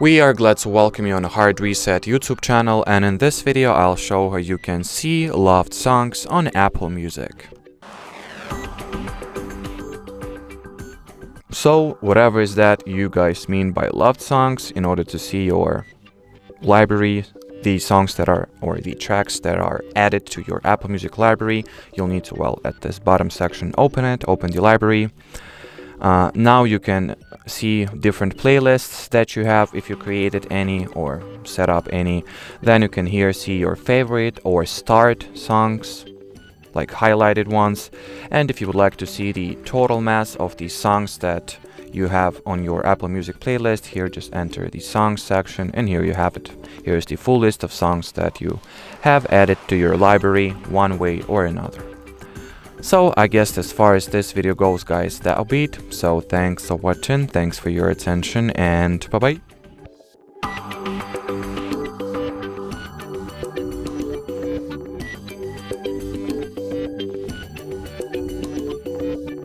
We are glad to welcome you on the Hard Reset YouTube channel, and in this video I'll show how you can see loved songs on Apple Music. So whatever is that you guys mean by loved songs, in order to see your library, the songs that are, or the tracks that are added to your Apple Music library, you'll need to, well, at this bottom section, open the library. Now you can see different playlists that you have if you created any or set up any. Then you can here see your favorite or start songs, like highlighted ones. And if you would like to see the total mass of the songs that you have on your Apple Music playlist, here just enter the songs section and here you have it. Here's the full list of songs that you have added to your library one way or another. So I guess as far as this video goes, guys, that'll be it. So thanks for watching, thanks for your attention, and bye bye.